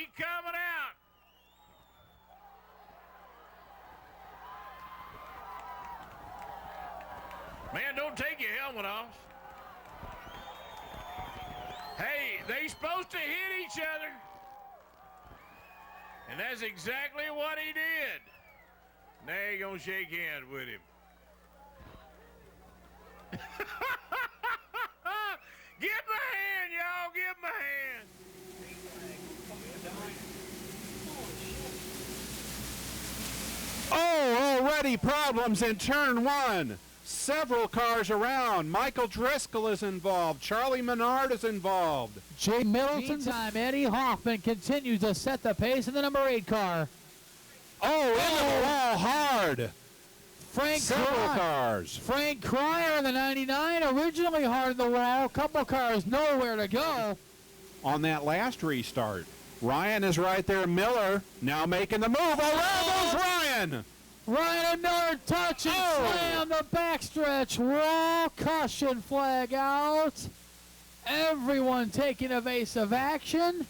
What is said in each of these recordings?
He coming out. Man, don't take your helmet off. Hey, they supposed to hit each other. And that's exactly what he did. Now you're going to shake hands with him. Give him a hand, y'all. Give him a hand. Oh, already problems in turn one. Several cars around. Michael Driscoll is involved. Charlie Menard is involved. Jay Middleton's time. Eddie Hoffman continues to set the pace in the number 8 car. Oh, into the wall hard. Several cars. Frank Cryer in the 99, originally hard in the wall. Couple cars nowhere to go. On that last restart. Ryan is right there. Miller now making the move. Oh, there goes Ryan. Ryan and Miller touch and slam the backstretch. Raw caution flag out. Everyone taking evasive action.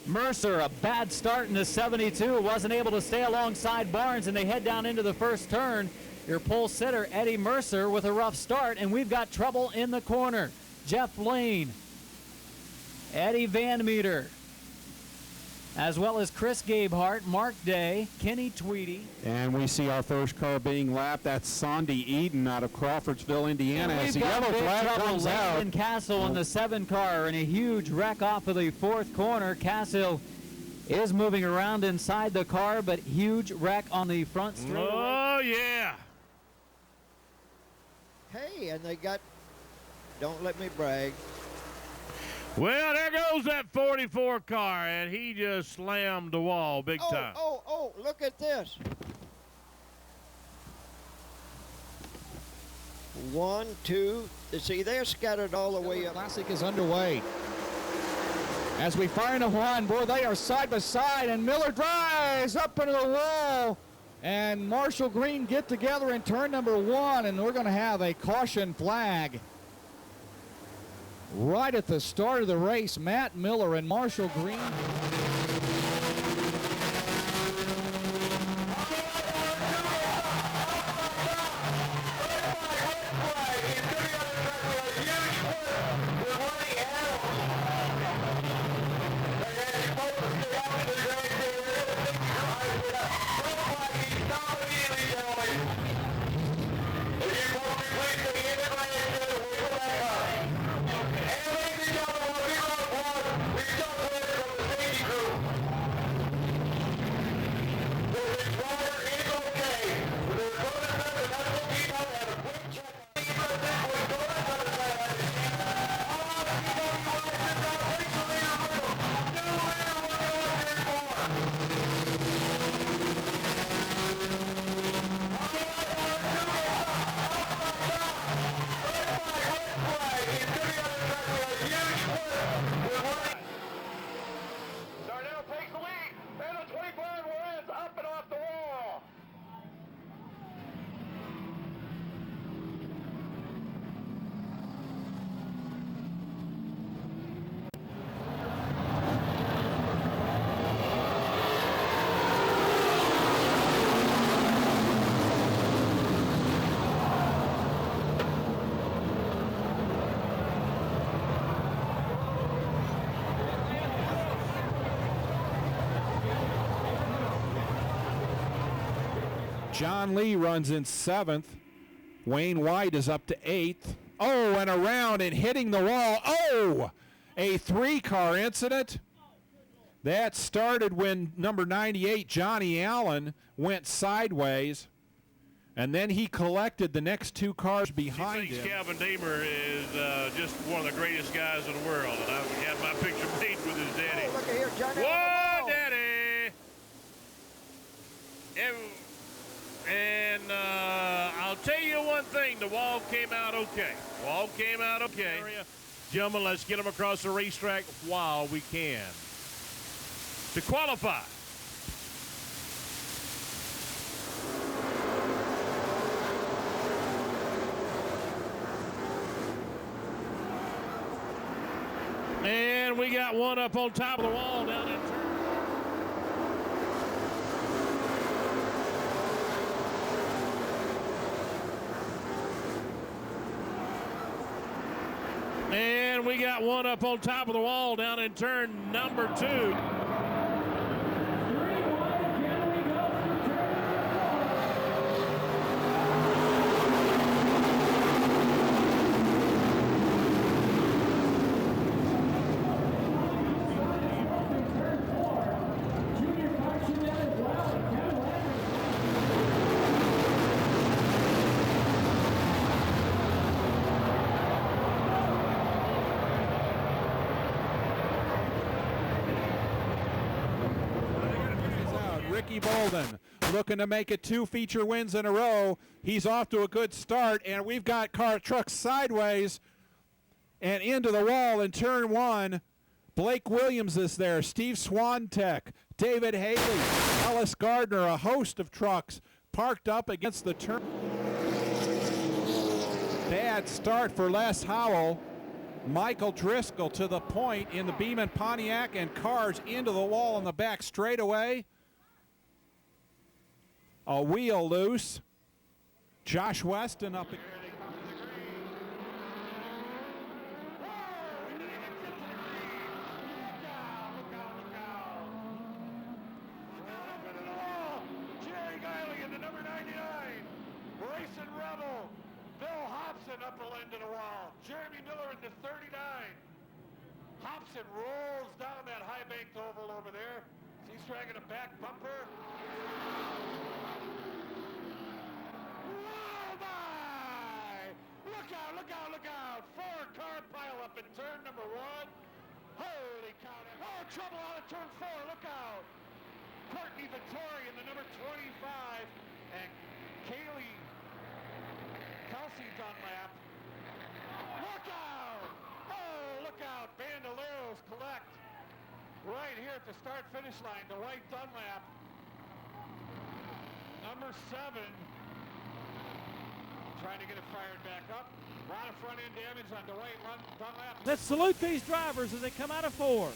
Mercer, a bad start in the 72, wasn't able to stay alongside Barnes, and they head down into the first turn. Your pole sitter, Eddie Mercer, with a rough start, and we've got trouble in the corner. Jeff Lane, Eddie Van Meter, as well as Chris Gabehart, Mark Day, Kenny Tweedy. And we see our first car being lapped. That's Sandy Eden out of Crawfordsville, Indiana. As the yellow flag comes out. Landon Castle in the 7 car, and a huge wreck off of the 4th corner. Castle is moving around inside the car, but huge wreck on the front straightaway. Oh, yeah. Hey, and they got, don't let me brag. Well, there goes that 44 car, and he just slammed the wall big time. Oh, look at this. 1, 2, see, they're scattered all the way up. Classic is underway. As we fire into one, boy, they are side by side, and Miller drives up into the wall. And Marshall Green get together in turn number 1, and we're going to have a caution flag. Right at the start of the race, Matt Miller and Marshall Green. John Lee runs in 7th. Wayne White is up to 8th. Oh, and around and hitting the wall. Oh, a 3-car incident. That started when number 98, Johnny Allen, went sideways. And then he collected the next 2 cars behind him. Calvin Deemer is just one of the greatest guys in the world. And I've had my picture made with his daddy. Oh, look at here, Johnny. Whoa, Daddy! And I'll tell you one thing, the wall came out okay. Gentlemen, let's get them across the racetrack while we can. To qualify. And we got one up on top of the wall down in turn. And we got one up on top of the wall down in turn number 2. Ricky Bolden looking to make it 2 feature wins in a row. He's off to a good start, and we've got trucks sideways and into the wall in turn 1. Blake Williams is there, Steve Swantek, David Haley, Ellis Gardner, a host of trucks parked up against the turn. Bad start for Les Howell. Michael Driscoll to the point in the Beeman Pontiac, and cars into the wall on the back straightaway. A wheel loose. Josh Weston up. Into the wall. Jeremy Miller into 39. Hobson rolls down that high banked oval over there. He's dragging a back bumper. Oh my! Look out, look out, look out! 4-car pile up in turn number 1. Holy cow. Oh, trouble out of turn 4. Look out! Courtney Vittori in the number 25. And Kaylee Kelsey Dunlap. Look out! Oh, look out! Bandoleros collect right here at the start-finish line. Dwight Dunlap, number 7, trying to get it fired back up. A lot of front-end damage on Dwight Dunlap. Let's salute these drivers as they come out of 4.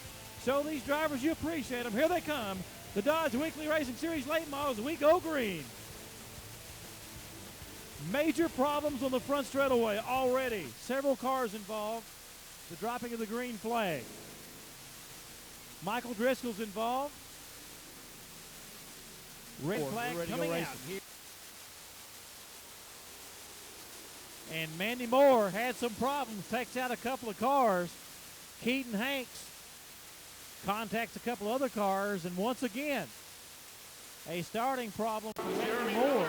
Show these drivers you appreciate them. Here they come. The Dodge Weekly Racing Series late models. We go green. Major problems on the front straightaway already. Several cars involved. The dropping of the green flag. Michael Driscoll's involved. Red flag coming out. And Mandy Moore had some problems. Takes out a couple of cars. Keaton Hanks contacts a couple other cars. And once again, a starting problem for Mandy Moore.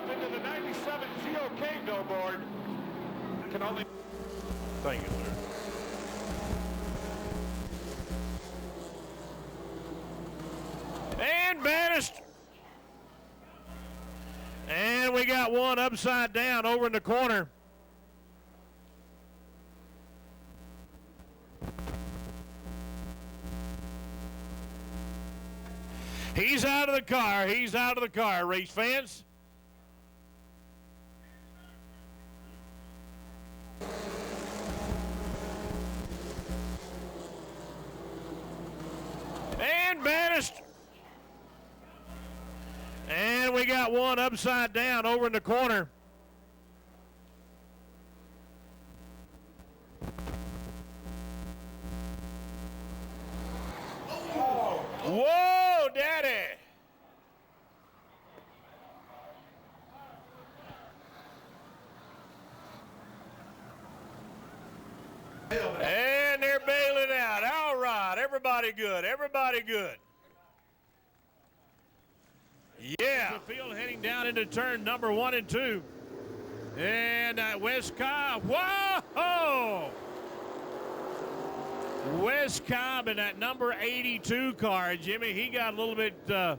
Into the 97 GOK billboard. Can only. Thank you, sir. And Bannister. And we got one upside down over in the corner. He's out of the car. He's out of the car, race fans. And Bannister. And we got one upside down over in the corner. Whoa, Daddy. And they're bailing out. All right, everybody good, everybody good. Yeah. The field heading down into turn number 1 and 2. And Wes Cobb, whoa! Wes Cobb in that number 82 car, Jimmy, he got a little bit, all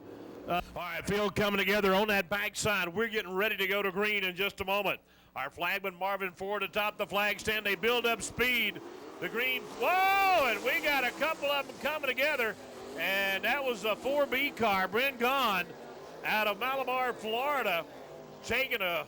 right, field coming together on that backside. We're getting ready to go to green in just a moment. Our flagman Marvin Ford atop the flag stand. They build up speed. The green, whoa, and we got a couple of them coming together. And that was a 4B car, Brent Gahn, out of Malabar, Florida, taking a...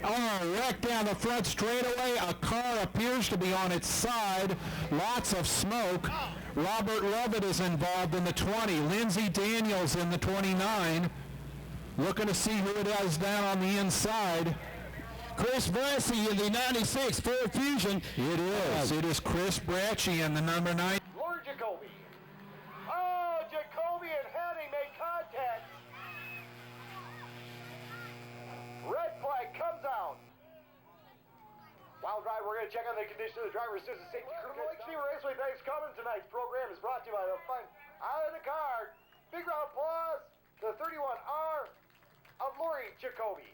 Oh, wreck down the front straightaway. A car appears to be on its side. Lots of smoke. Robert Lovett is involved in the 20. Lindsey Daniels in the 29. Looking to see who it has down on the inside. Chris Bressy in the 96 Ford Fusion. It is. It is Chris Bracci in the number 9. Lord Jacoby. Oh, Jacoby and Henning make contact. Red flag comes out. Wild Drive, we're going to check on the condition of the driver assistance safety crew. Lake Steamer Raceway, thanks coming. Tonight's program is brought to you by the fun out of the car. Big round of applause to the 31R of Lori Jacoby.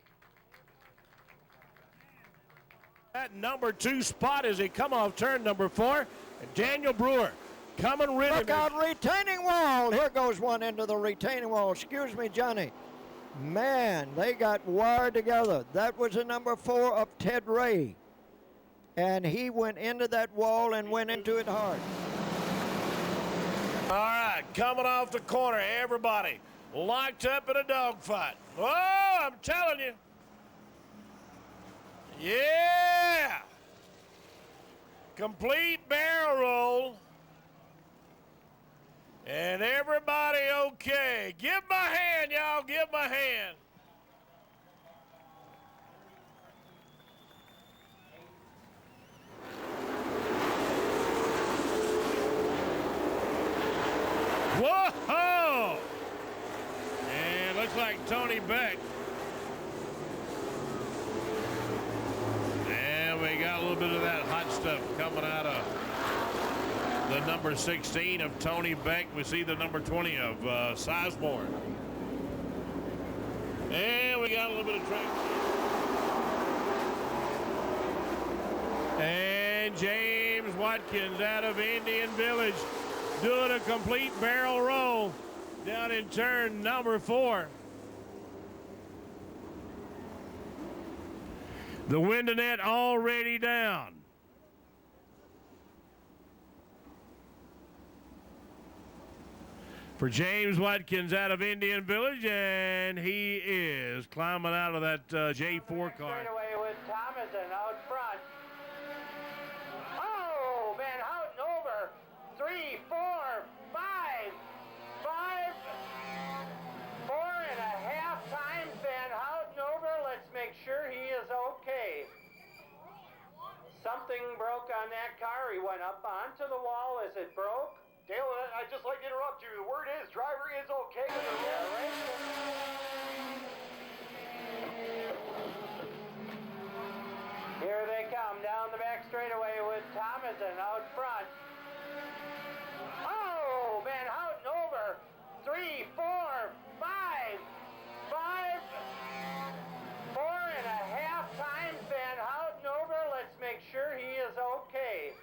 That number 2 spot as he come off turn number 4. And Daniel Brewer coming rid of Look out, retaining wall. Here goes one into the retaining wall. Excuse me, Johnny. Man, they got wired together. That was the number 4 of Ted Ray. And he went into that wall and went into it hard. All right, coming off the corner, everybody locked up in a dogfight. Oh, I'm telling you. Yeah. Complete barrel roll. And everybody okay. Give my hand, y'all. Give my hand. Whoa! And looks like Tony Beck. And we got a little bit of that hot stuff coming out of the number 16 of Tony Beck. We see the number 20 of Sizemore. And we got a little bit of track. And James Watkins out of Indian Village doing a complete barrel roll down in turn number 4. The window net already down. For James Watkins out of Indian Village, and he is climbing out of that J4 car. Straight away with Thomason out front. Oh, Van Houten over. 3, 4, 5. 4.5 times Van Houten over. Let's make sure he is okay. Something broke on that car. He went up onto the wall as it broke. Dale, I'd just like to interrupt you. The word is driver is okay. Here they come down the back straightaway with Thomason out front. Oh, Van Houten over. 3, 4, 5. 4.5 times Van Houten over. Let's make sure he is okay.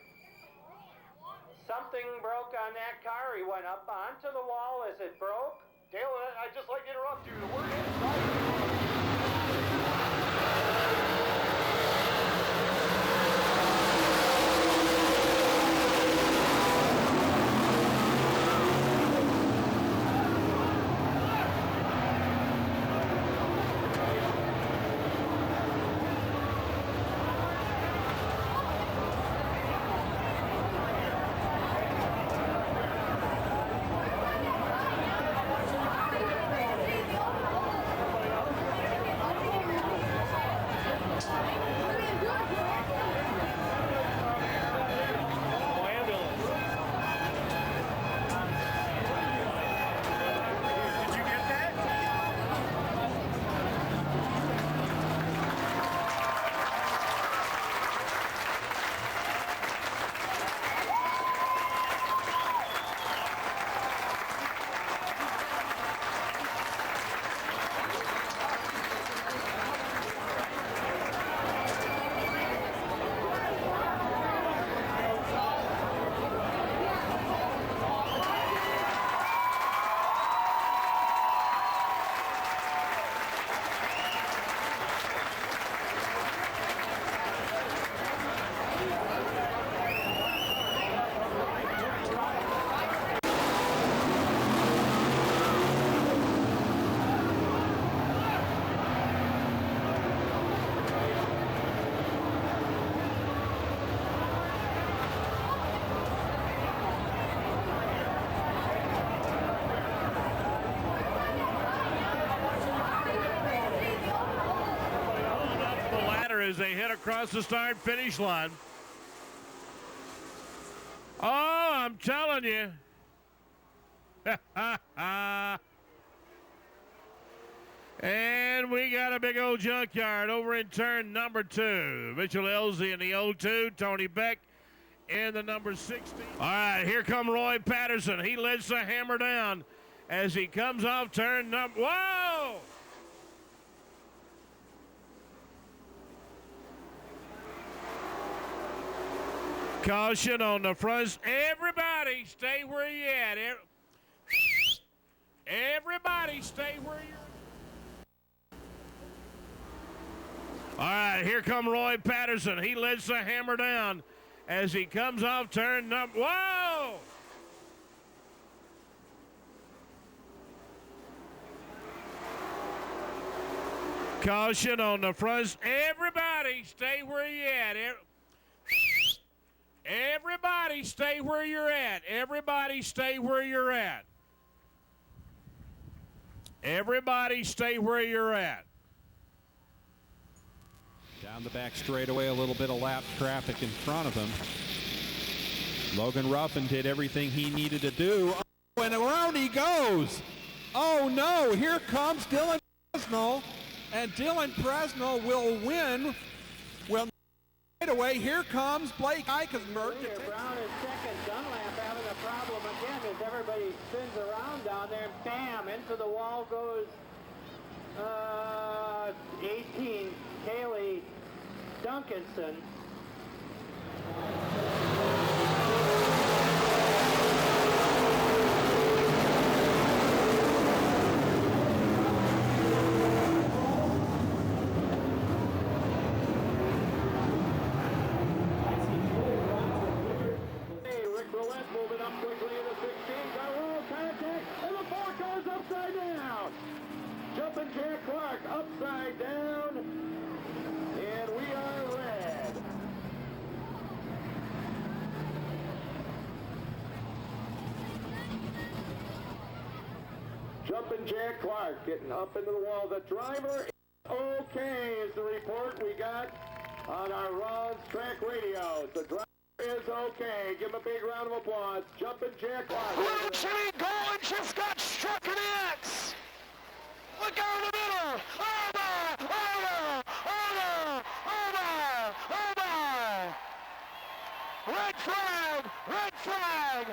Something broke on that car. He went up onto the wall as it broke. Dale, I'd just like to interrupt you. The word is as they head across the start-finish line. Oh, I'm telling you. And we got a big old junkyard over in turn number 2. Mitchell Elsie in the 0-2. Tony Beck in the number 16. All right, here come Roy Patterson. He lets the hammer down as he comes off turn number. Whoa! Caution on the front. Everybody stay where you at. Everybody stay where you're. All right, here come Roy Patterson. He lets the hammer down as he comes off turn number. Whoa! Caution on the front. Everybody stay where you at. Everybody stay where you're at. Everybody stay where you're at. Everybody stay where you're at. Down the back straightaway, a little bit of lap traffic in front of him. Logan Ruffin did everything he needed to do. Oh, and around he goes. Oh no, here comes Dylan Presnell. And Dylan Presnell will win. Well, right away, here comes Blake Eichenberg. Brown is second. Dunlap having a problem again as everybody spins around down there. And bam, into the wall goes 18, Kaylee Duncanson. Moving up quickly in the 16, got a little contact, and the 4 cars upside down. Jumping Jack Clark upside down, and we are red. Jumping Jack Clark getting up into the wall. The driver is okay is the report we got on our Ron's track radio. The driver is okay. Give him a big round of applause. Jumping Jack Clark. Jimmy Golan just got struck in the X. Look out in the middle. Oh my! Oh my! Oh my! Oh my! Oh my! Red flag! Red flag!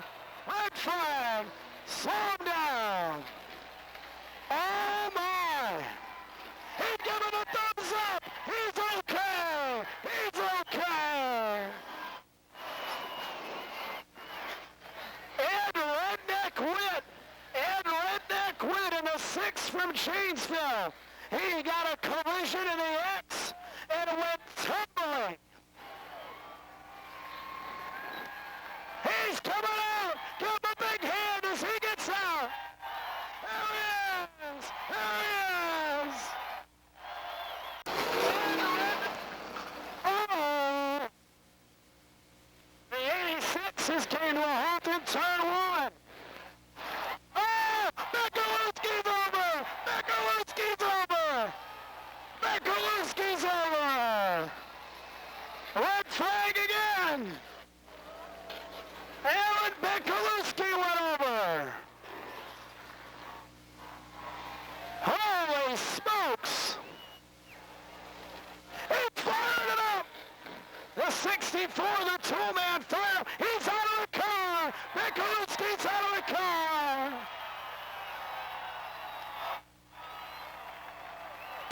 Red flag! Slow him down. Oh my! He's giving a thumbs up. He's okay. He's okay. Ed Redneck Witt in the 6 from Janesville. He got a collision in the X and went tumbling. He's coming out. Give him a big hand as he gets out. There he is. There he is. Uh-oh. The 86s came to a halt in turn 1. Oh! Mikulinski's over! Mikulinski's over! Mikulinski's over! Red flag again! Alan Mikulinski went over! Holy smokes! He fired it up! The 64, the two-man fire, he's out of the car! Mikulinski's out of the car!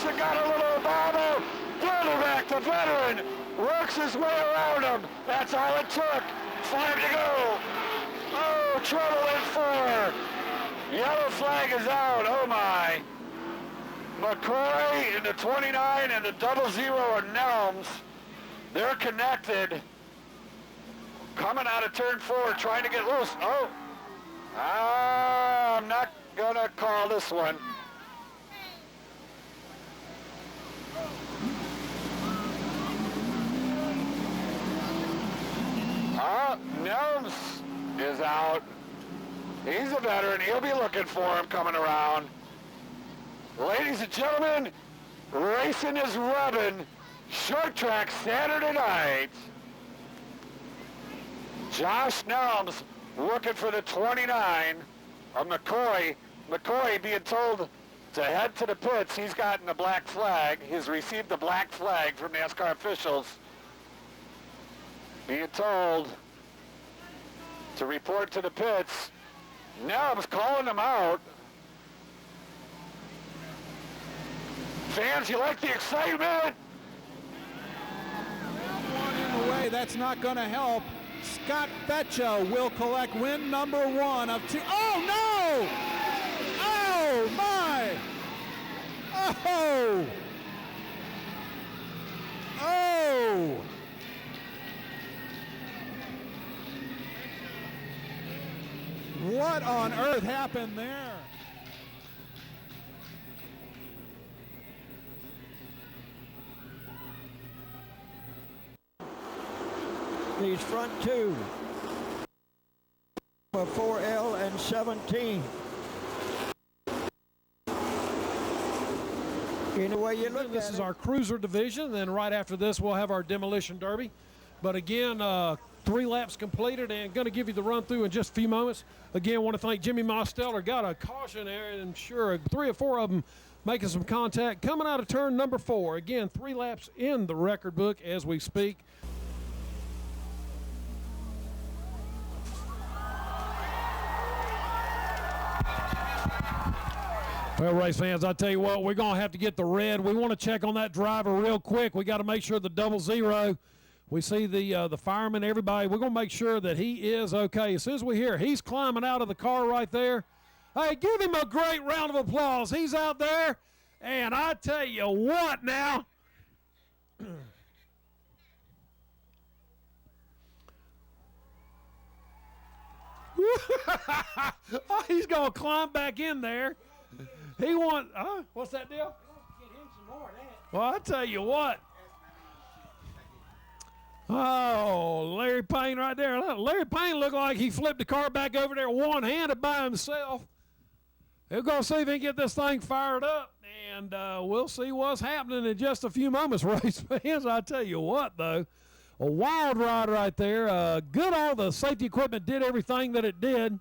He got a little bobble. Furtherback, the veteran, works his way around him. That's all it took. 5 to go. Oh, trouble in 4. Yellow flag is out. Oh, my. McCoy in the 29 and the 00 are Nelms. They're connected. Coming out of turn 4, trying to get loose. Oh. I'm not going to call this one. Nelms is out. He's a veteran. He'll be looking for him coming around. Ladies and gentlemen, racing is rubbing Short track Saturday night. Josh Nelms looking for the 29 of McCoy. McCoy being told to head to the pits. He's gotten the black flag. He's received the black flag from NASCAR officials. Being told to report to the pits. Nelms calling him out. Fans, you like the excitement? One in the way, that's not going to help. Scott Fetcha will collect win number 1 of 2. Oh, no! Oh, my! Oh! Oh! What on earth happened there? These front two for 4L and 17. Any way you look This at is it. our cruiser division. Then right after this, we'll have our demolition derby. But again, 3 laps completed, and going to give you the run through in just a few moments. Again, want to thank Jimmy Mosteller. Got a caution there, and sure, 3 or 4 of them making some contact. Coming out of turn number 4. Again, 3 laps in the record book as we speak. Well, race fans, I tell you what, we're going to have to get the red. We want to check on that driver real quick. We got to make sure the 00. We see the fireman, everybody. We're going to make sure that he is okay. As soon as we hear he's climbing out of the car right there, hey, give him a great round of applause. He's out there, and I tell you what now. Oh, he's going to climb back in there. He wants, what's that deal? Well, I tell you what. Oh, Larry Payne right there. Larry Payne looked like he flipped the car back over there one-handed by himself. We're going to see if he can get this thing fired up, and we'll see what's happening in just a few moments, race fans. I tell you what, though, a wild ride right there. Good, all the safety equipment did everything that it did.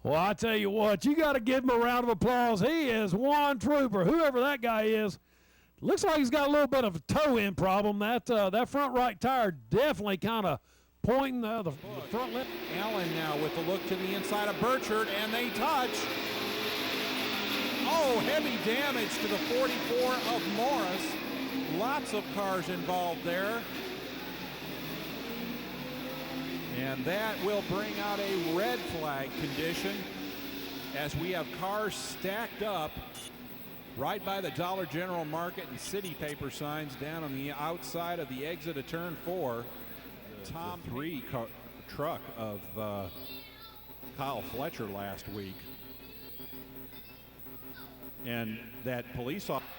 Well, I tell you what, you got to give him a round of applause. He is one trooper, whoever that guy is. Looks like he's got a little bit of a toe-in problem. That front right tire definitely kind of pointing the front lip. Allen now with the look to the inside of Burchard, and they touch. Oh, heavy damage to the 44 of Morris. Lots of cars involved there. And that will bring out a red flag condition as we have cars stacked up right by the Dollar General Market and City Paper signs down on the outside of the exit of turn 4. Tom 3 truck of Kyle Fletcher last week. And that police officer.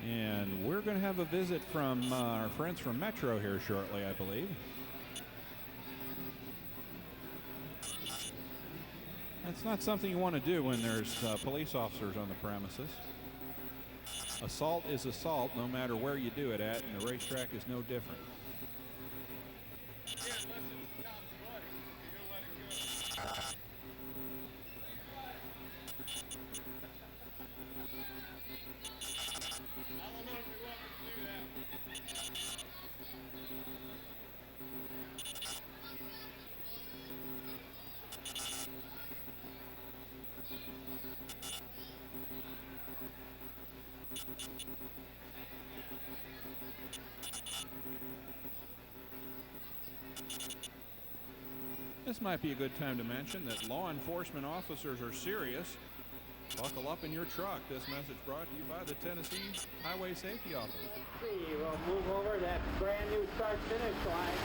And we're going to have a visit from our friends from Metro here shortly, I believe. That's not something you want to do when there's police officers on the premises. Assault is assault no matter where you do it at, and the racetrack is no different. This might be a good time to mention that law enforcement officers are serious Buckle up in your truck. This message brought to you by the Tennessee Highway Safety Office. We'll move over that brand new start-finish line.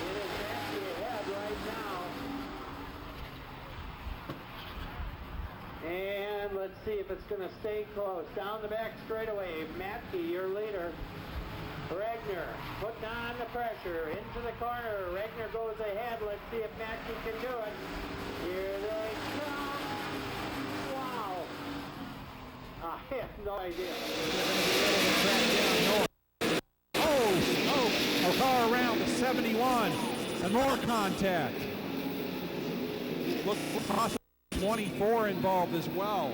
It is Mackey ahead right now. And let's see if it's going to stay close. Down the back straightaway, Mackey, your leader. Regner putting on the pressure into the corner. Regner goes ahead. Let's see if Mackey can do it. Here they come. Wow. I have no idea. A car around the 71 and more contact. Look, 24 involved as well.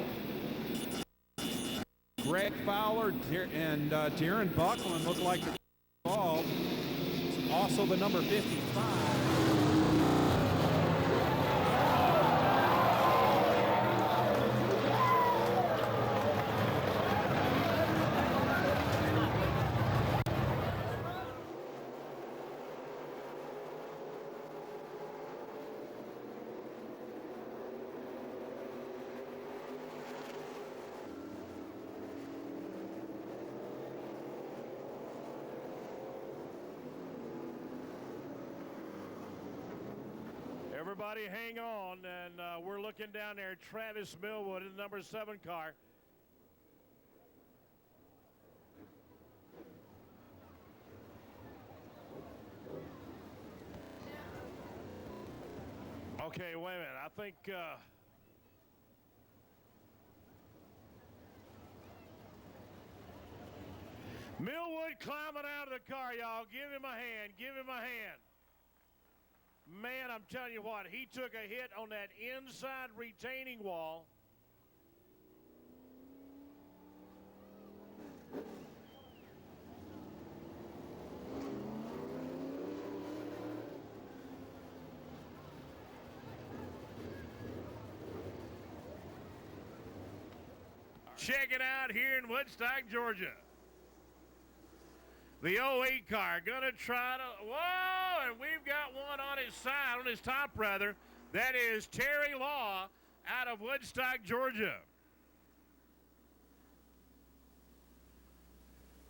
Greg Fowler and Darren Buckland look like they're involved. Also the number 55. Everybody hang on, and we're looking down there. Travis Millwood in the number 7 car. Okay, wait a minute. I think Millwood climbing out of the car, y'all. Give him a hand. Give him a hand. Man, I'm telling you what, he took a hit on that inside retaining wall. Check it out here in Woodstock, Georgia. The 08 car gonna try to, whoa, and we've got one on his side, on his top rather. That is Terry Law out of Woodstock, Georgia.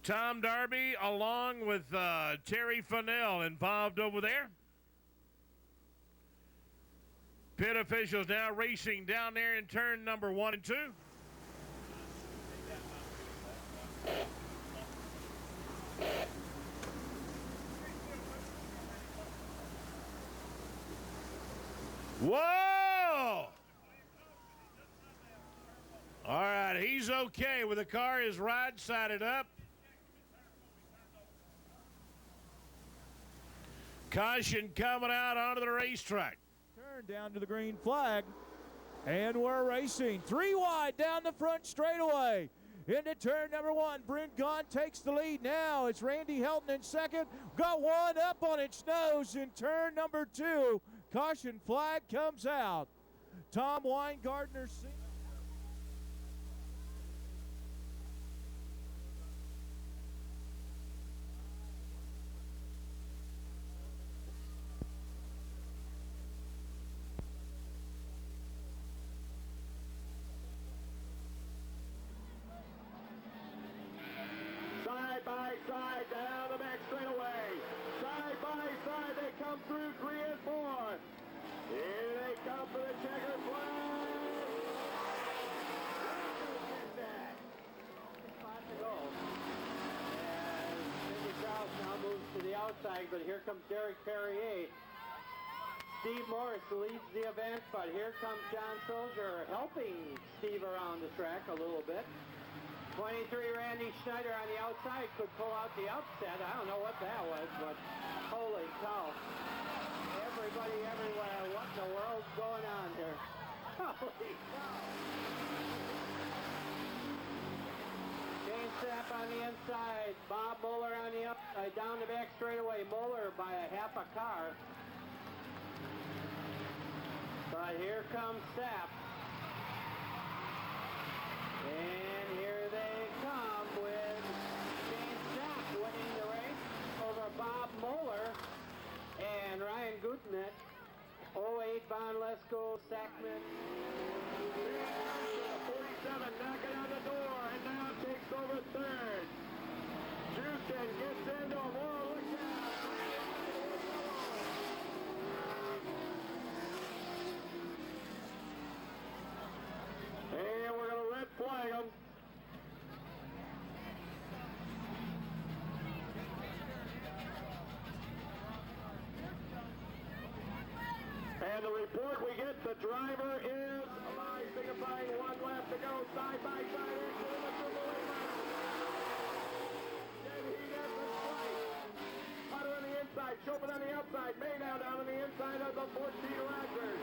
Tom Darby along with Terry Fennell involved over there. Pit officials now racing down there in turn number 1 and 2. Whoa! All right, he's okay with the car. His ride sided up. Caution coming out onto the racetrack. Turn down to the green flag, and we're racing 3 wide down the front straightaway. Into turn number 1, Brent Gahn takes the lead now. It's Randy Helton in second. Got one up on its nose in turn number 2. Caution flag comes out. Tom Weingartner. Side by side down the back straightaway. Side by side they come through 3 and 4. Here they come for the checkered flag. Spot to go. And Cindy Krause now moves to the outside, but here comes Derek Perrier. Steve Morris leads the event, but here comes John Soldier helping Steve around the track a little bit. 23 Randy Schneider on the outside could pull out the upset. I don't know what that was, but holy cow. Everybody everywhere, what in the world's going on here? Holy cow. Shane Sapp on the inside, Bob Moeller on the outside, down the back straightaway. Moeller by a half a car. But here comes Sapp. And here they come with Shane Sapp winning the race over Bob Moeller and Ryan Gutnick. 08 Von Lesko, Sackman. knocking on the door, and now takes over third. Houston gets into him. Oh, look out. And we're going to red flag him. And the report we get, the driver is alive, signifying one lap to go, side by side, into the triple A. Then he gets a slice. Putter on the inside, Chopin on the outside, Maydown down on the inside of the 14 Rockers.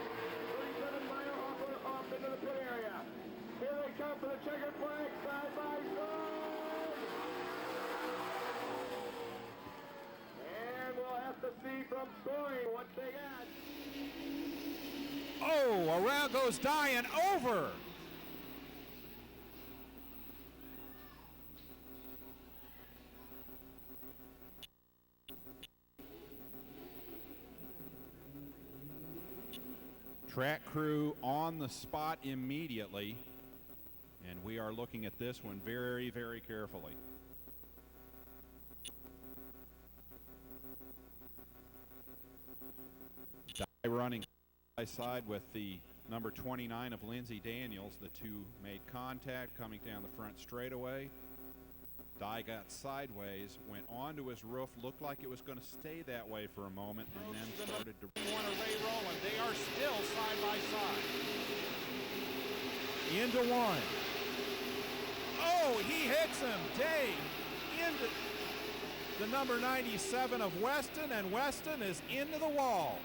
37 mile off into the pit area. Here they come for the checkered flag, side by side. And we'll have to see from scoring what they got. Oh, around goes Diane, over. Track crew on the spot immediately, and we are looking at this one very, very carefully. Running by side with the number 29 of Lindsey Daniels. The two made contact coming down the front straightaway. Dye got sideways, went onto his roof, looked like it was going to stay that way for a moment, and then started to One of Ray Rowland. They are still side by side. into one. Oh, he hits him. Day into the number 97 of Weston, and Weston is into the wall.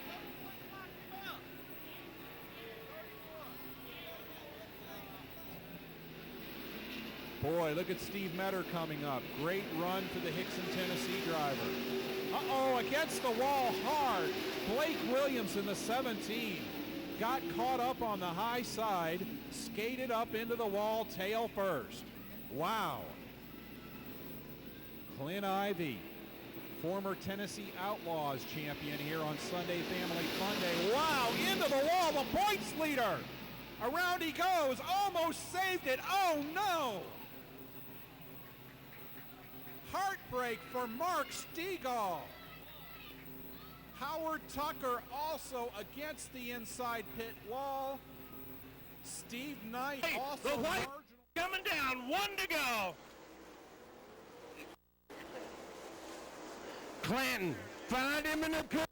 Boy, look at Steve Metter coming up. Great run for the Hickson, Tennessee driver. Uh-oh, against the wall hard. Blake Williams in the 17 got caught up on the high side, skated up into the wall tail first. Wow. Clint Ivey, former Tennessee Outlaws champion here on Sunday Family Fun Day. Wow, into the wall, the points leader. Around he goes, almost saved it. Oh no. Heartbreak for Mark Stegall. Howard Tucker also against the inside pit wall. Steve Knight also the white marginal. coming down, one to go. Clanton, find him in the corner.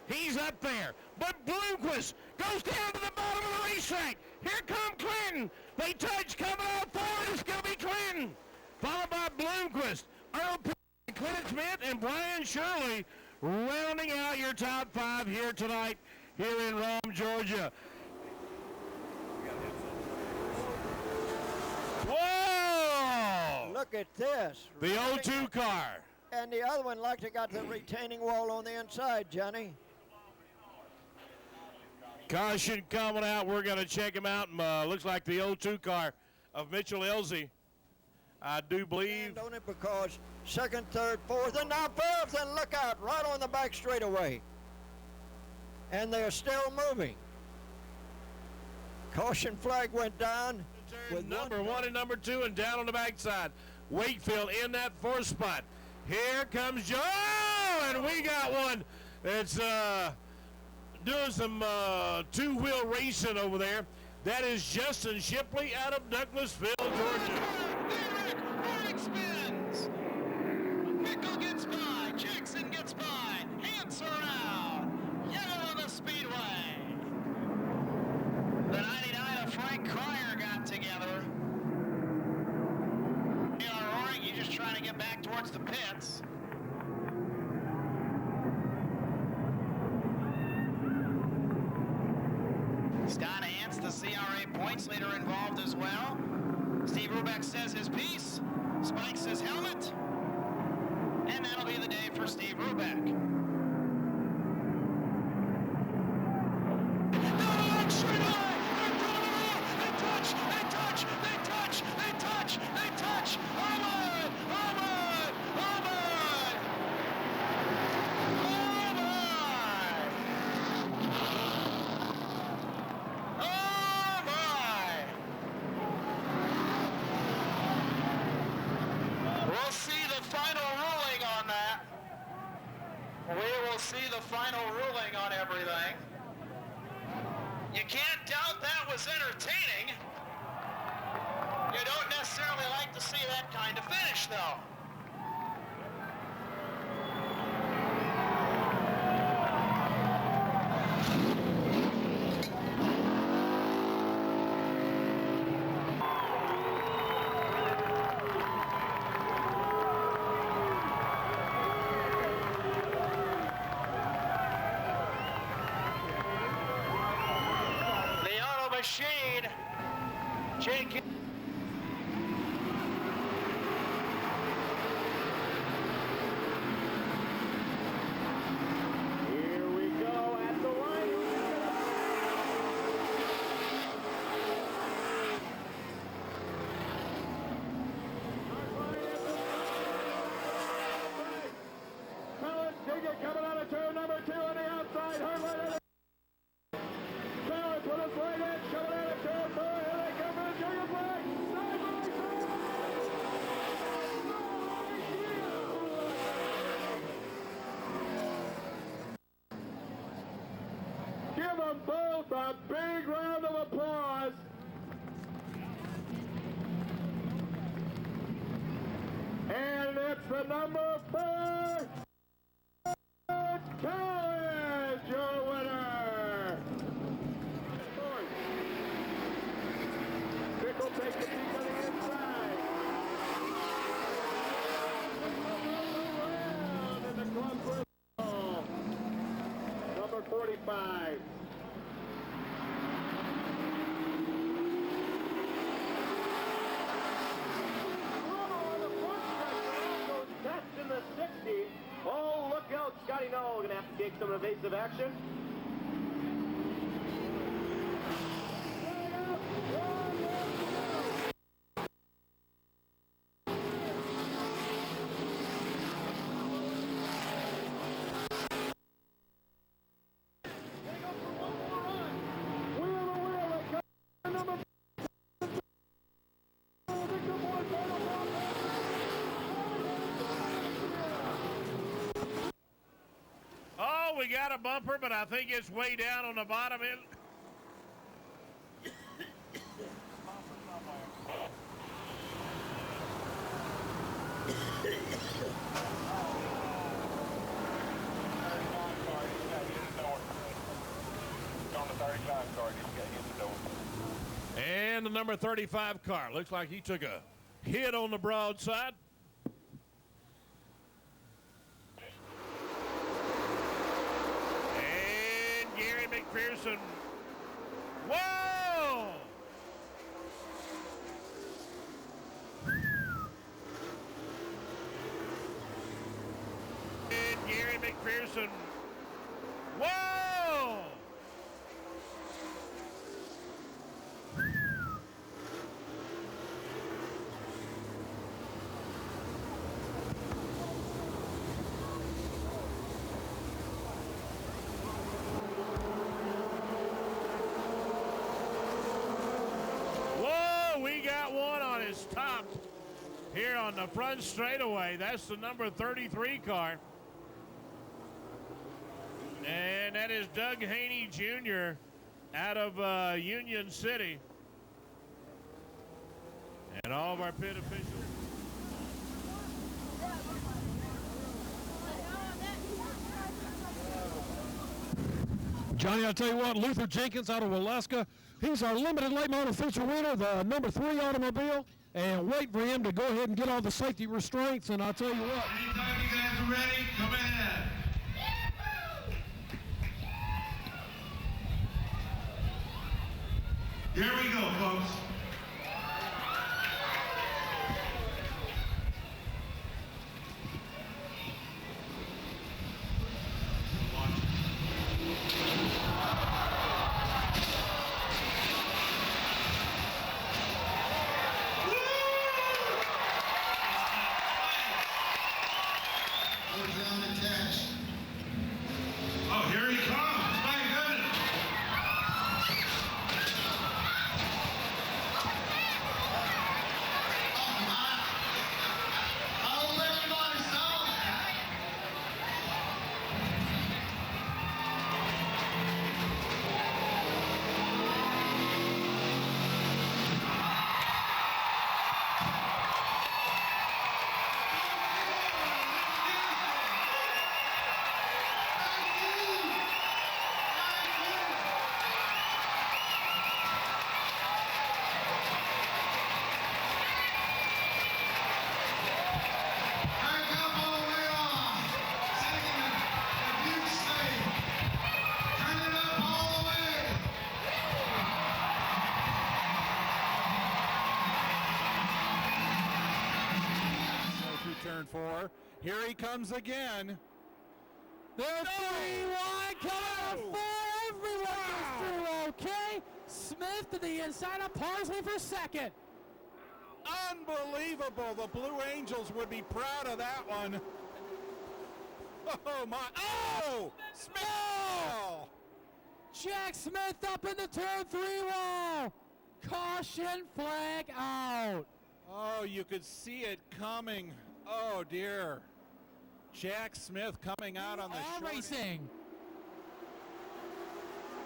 He's up there, but Bloomquist goes down to the bottom of the racetrack. Here comes Clinton. They touch, coming out forward. It's going to be Clinton, followed by Bloomquist, Earl P., Clinton Smith, and Brian Shirley, rounding out your top five here tonight here in Rome, Georgia. Whoa! Look at this. The 0-2 car. And the other one like they got the retaining wall on the inside, Johnny. Caution coming out. We're going to check him out. Looks like the 0-2 car of Mitchell Elsey. I do believe. On it because second, third, fourth, and now fifth, and look out, right on the back straightaway. And they're still moving. Caution flag went down. With number one and number two, and down on the backside. Wakefield in that fourth spot. Here comes Joe, and we got one that's doing some two-wheel racing over there. That is Justin Shipley out of Douglasville, Georgia. Spins. Mickle gets by. Jackson gets by. Hance around. Yellow on the speedway. The 99 of Frank Cryer got together. Roaring, you just trying to get back towards the pits. Scott Hance, the CRA points leader, involved as well. Steve Rubeck says his piece, spikes his helmet, and that'll be the day for Steve Rubeck. the final ruling on everything. You can't doubt that was entertaining. You don't necessarily like to see that kind of finish, though. Machine, Jake. Here we go at the line. Collins Digger coming out of turn number 2 on the outside. Hard line. Collins with a slight edge coming out of turn 4. Here they come for the Junior flag. Side by side. Give them both a big round of applause. And it's the number 4, Collins, your winner. Pickle takes the peak on the inside. Around in the club whistle. Number 45. In the 60. Oh, look out. Scotty Null going to have to take some evasive action. Oh, we got a bumper, but I think it's way down on the bottom end. And the number 35 car. Looks like he took a hit on the broadside. And Gary McPherson. Whoa! And Gary McPherson. Whoa! Whoa, we got one on his top here on the front straightaway. That's the number 33 car. And that is Doug Haney Jr. out of Union City. And all of our pit officials. Johnny, I'll tell you what, Luther Jenkins out of Alaska, he's our limited late model feature winner, the number 3 automobile. And wait for him to go ahead and get all the safety restraints. And I'll tell you what. Anytime you guys are ready, come ahead. Here we go, folks. Oh, here he comes. My goodness. for. Here he comes again. They're 3 wide, coming out of 4. Everyone goes through okay. Smith to the inside of Parsley for second. Unbelievable. The Blue Angels would be proud of that one. Oh, my. Oh! Smith! Jack Smith up in the turn 3 wall. Caution flag out. Oh, you could see it coming. Oh, dear. Jack Smith coming out on the short racing.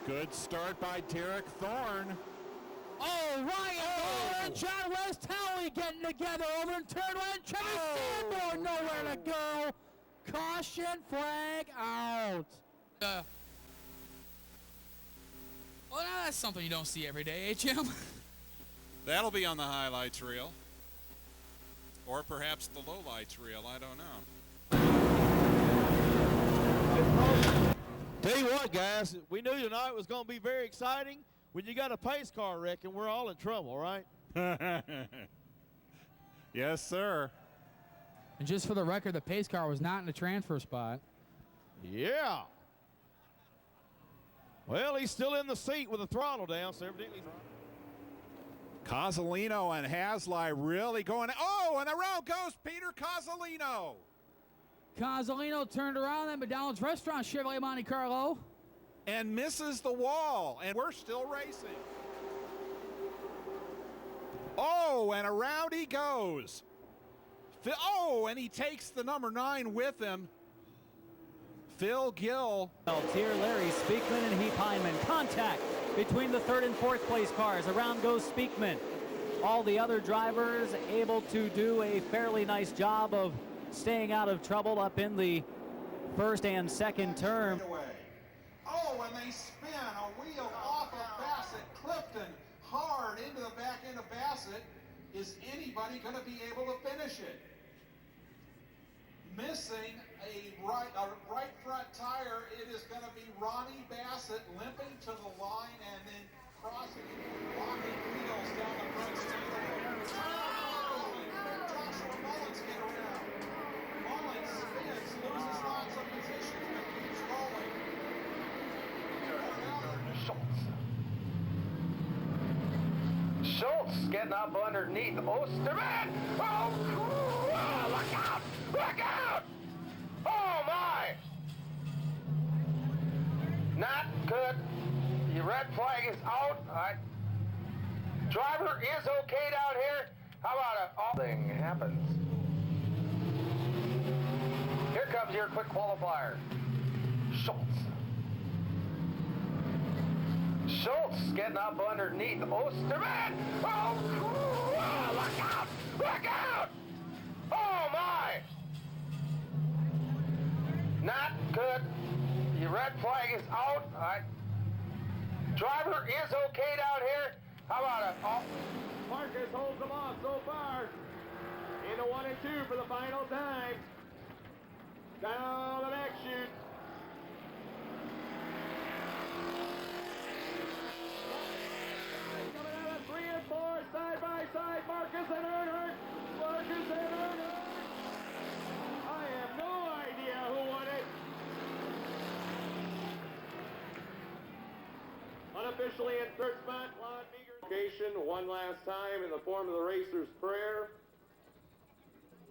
Good start by Derek Thorne. Oh, Ryan Miller and John West Howley getting together over in turn 1. Trevor Sanborn nowhere to go. Caution flag out. Well, now that's something you don't see every day, Jim? That'll be on the highlights reel. Or perhaps the lowlights reel, I don't know. Tell you what, guys, we knew tonight was going to be very exciting. When you got a pace car wreck, and we're all in trouble, right? Yes, sir. And just for the record, the pace car was not in the transfer spot. Yeah. Well, he's still in the seat with the throttle down, so evidently. Cozzolino and Haslai really going. Oh, and around goes Peter Cozzolino. Cozzolino turned around at McDonald's Restaurant Chevrolet Monte Carlo. And misses the wall, and we're still racing. Oh, and around he goes. Oh, and he takes the number 9 with him. Phil Gill. Here, Larry Speakman and Heath Hyman. Contact between the 3rd and 4th place cars. Around goes Speakman. All the other drivers able to do a fairly nice job of staying out of trouble up in the 1st and 2nd turn. Oh, and they spin a wheel off of Bassett. Clifton hard into the back end of Bassett. Is anybody going to be able to finish it? Missing a right front tire, it is going to be Ronnie Bassett limping to the line and then crossing locking wheels down the front straightaway. Joshua Mullins get around. Mullins spins, loses lots of positions, but keeps rolling. Schultz getting up underneath Osterman. Oh, look out! Look out! Oh my! Not good. The red flag is out. Driver is okay down here. How about a thing happens? Here comes your quick qualifier. Schultz. Schultz getting up underneath Osterman. Oh, look out! Look out! Oh my! Not good. The red flag is out. Driver is okay down here. How about a Marcus holds them off so far. Into 1 and 2 for the final time. Down the back chute. Coming out of 3 and 4, side by side, Marcus and Earnhardt. Marcus and Earnhardt. I have no idea who won it. Unofficially in third spot, Lon Meager. Location one last time in the form of the racer's prayer.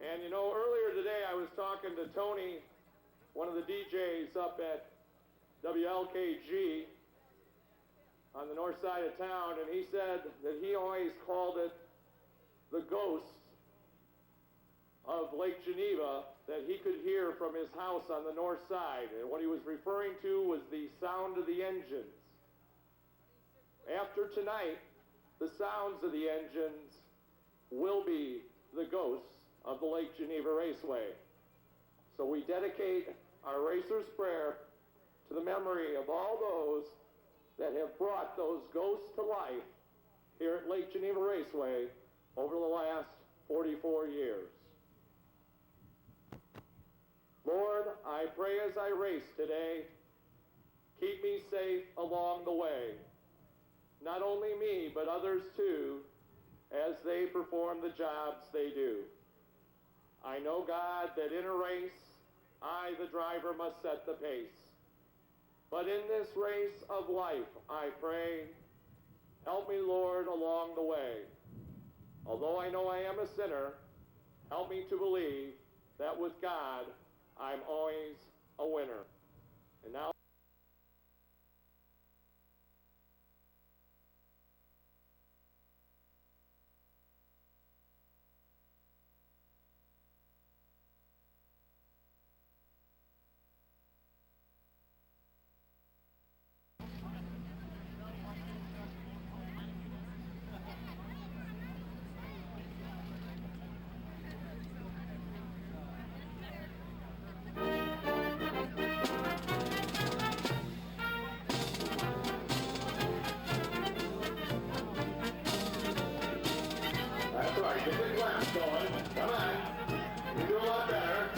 And you know, earlier today I was talking to Tony, one of the DJs up at WLKG on the north side of town, and he said that he always called it the ghosts of Lake Geneva that he could hear from his house on the north side. And what he was referring to was the sound of the engines. After tonight, the sounds of the engines will be the ghosts of the Lake Geneva Raceway. So we dedicate our racer's prayer to the memory of all those that have brought those ghosts to life here at Lake Geneva Raceway over the last 44 years. Lord, I pray as I race today, keep me safe along the way. Not only me, but others too, as they perform the jobs they do. I know, God, that in a race, I, the driver, must set the pace. But in this race of life, I pray, help me, Lord, along the way. Although I know I am a sinner, help me to believe that with God, I'm always a winner. And now, that's right, get the claps going. Come on. You do a lot better.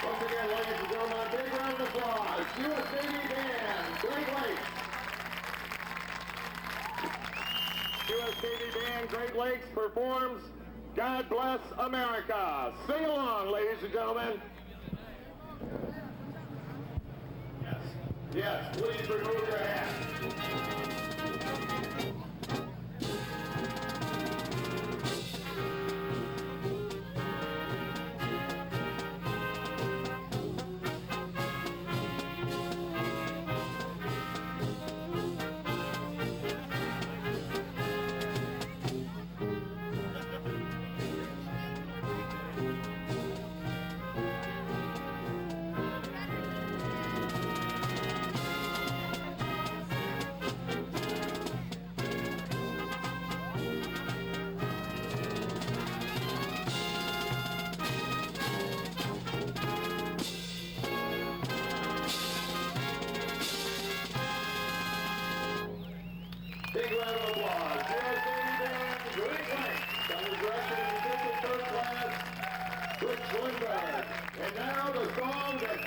Once again, ladies and gentlemen, a big round of applause. U.S. Navy Band, Great Lakes. U.S. Navy Band, Great Lakes performs God Bless America. Sing along, ladies and gentlemen. Yes, yes, please remove your hat.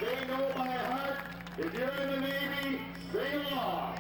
they know by heart. If you're in the Navy, sing along.